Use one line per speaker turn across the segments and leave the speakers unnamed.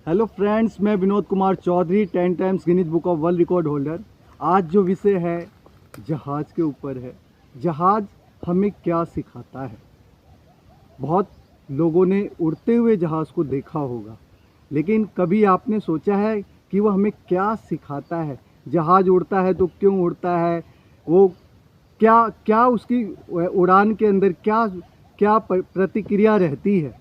Hello friends, मैं Vinod Kumar Chaudhary 10 times Guinness book of world record holder. आज जो विषय है जहाज़ के ऊपर है। जहाज़ हमें क्या सिखाता है। बहुत लोगों ने उड़ते हुए जहाज़ को देखा होगा, लेकिन कभी आपने सोचा है कि वह हमें क्या सिखाता है। जहाज़ उड़ता है तो क्यों उड़ता है, वो क्या क्या उसकी उड़ान के अंदर क्या क्या प्रतिक्रिया रहती है।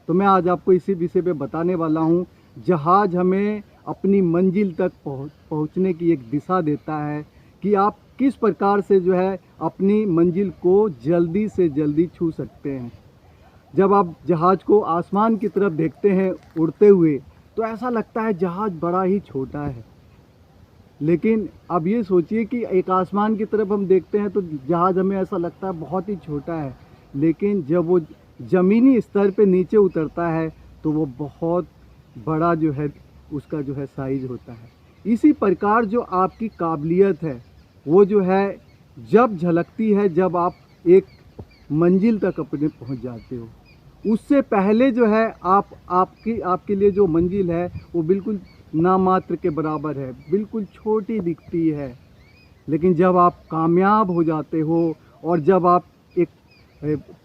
तो मैं आज आपको इसी विषय पे बताने वाला हूँ। जहाज़ हमें अपनी मंजिल तक पहुँचने की एक दिशा देता है कि आप किस प्रकार से जो है अपनी मंजिल को जल्दी से जल्दी छू सकते हैं। जब आप जहाज़ को आसमान की तरफ देखते हैं उड़ते हुए, तो ऐसा लगता है जहाज़ बड़ा ही छोटा है। लेकिन अब ये सोचिए कि एक आसमान की तरफ हम देखते हैं तो जहाज़ हमें ऐसा लगता है बहुत ही छोटा है, लेकिन जब वो ज़मीनी स्तर पे नीचे उतरता है तो वो बहुत बड़ा जो है उसका जो है साइज़ होता है। इसी प्रकार जो आपकी काबिलियत है वो जो है जब झलकती है, जब आप एक मंजिल तक अपने पहुंच जाते हो। उससे पहले जो है आपके लिए जो मंजिल है वो बिल्कुल नामात्र के बराबर है, बिल्कुल छोटी दिखती है। लेकिन जब आप कामयाब हो जाते हो और जब आप एक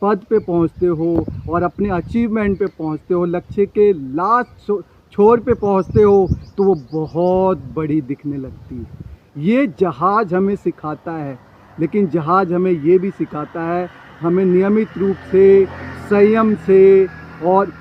पद पे पहुंचते हो और अपने अचीवमेंट पे पहुंचते हो, लक्ष्य के लास्ट छोर पे पहुंचते हो, तो वो बहुत बड़ी दिखने लगती है। ये जहाज़ हमें सिखाता है। लेकिन जहाज़ हमें ये भी सिखाता है, हमें नियमित रूप से, संयम से और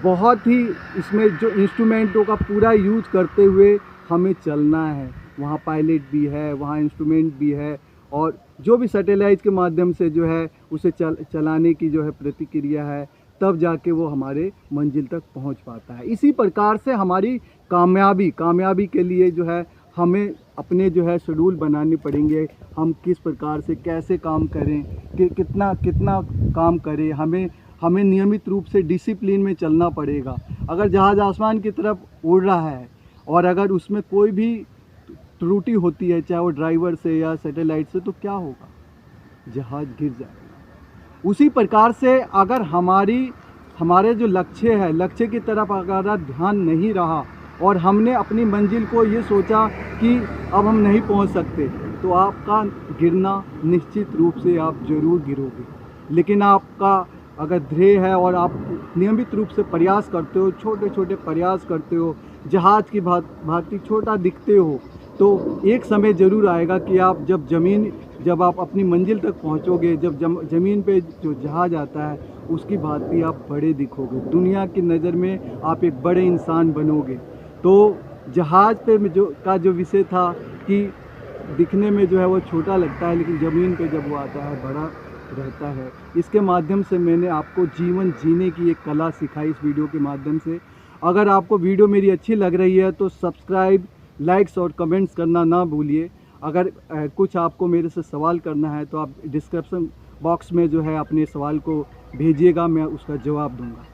बहुत ही इसमें जो इंस्ट्रूमेंटों का पूरा यूज करते हुए हमें चलना है। वहाँ पायलट भी है, वहाँ इंस्ट्रूमेंट भी है, और जो भी सैटेलाइट के माध्यम से जो है उसे चलाने की जो है प्रतिक्रिया है, तब जाके वो हमारे मंजिल तक पहुंच पाता है। इसी प्रकार से हमारी कामयाबी के लिए जो है हमें अपने जो है शेड्यूल बनाने पड़ेंगे। हम किस प्रकार से कैसे काम करें, कि कितना काम करें, हमें नियमित रूप से डिसिप्लिन में चलना पड़ेगा। अगर जहाज़ आसमान की तरफ उड़ रहा है और अगर उसमें कोई भी त्रुटि होती है, चाहे वो ड्राइवर से या सैटेलाइट से, तो क्या होगा? जहाज़ गिर जाएगा। उसी प्रकार से अगर हमारे जो लक्ष्य है, लक्ष्य की तरफ अगर ध्यान नहीं रहा और हमने अपनी मंजिल को ये सोचा कि अब हम नहीं पहुंच सकते, तो आपका गिरना निश्चित रूप से आप ज़रूर गिरोगे। लेकिन आपका अगर ध्येय है और आप नियमित रूप से प्रयास करते हो, छोटे छोटे प्रयास करते हो, जहाज़ की भांति छोटा दिखते हो, तो एक समय ज़रूर आएगा कि आप जब आप अपनी मंजिल तक पहुंचोगे, जब ज़मीन पे जो जहाज़ आता है उसकी भांति आप बड़े दिखोगे। दुनिया की नज़र में आप एक बड़े इंसान बनोगे। तो जहाज़ पे जो विषय था कि दिखने में जो है वो छोटा लगता है, लेकिन ज़मीन पे जब वो आता है बड़ा रहता है। इसके माध्यम से मैंने आपको जीवन जीने की एक कला सिखाई इस वीडियो के माध्यम से। अगर आपको वीडियो मेरी अच्छी लग रही है तो सब्सक्राइब, लाइक्स और कमेंट्स करना ना भूलिए। अगर कुछ आपको मेरे से सवाल करना है तो आप डिस्क्रिप्शन बॉक्स में जो है अपने सवाल को भेजिएगा, मैं उसका जवाब दूंगा।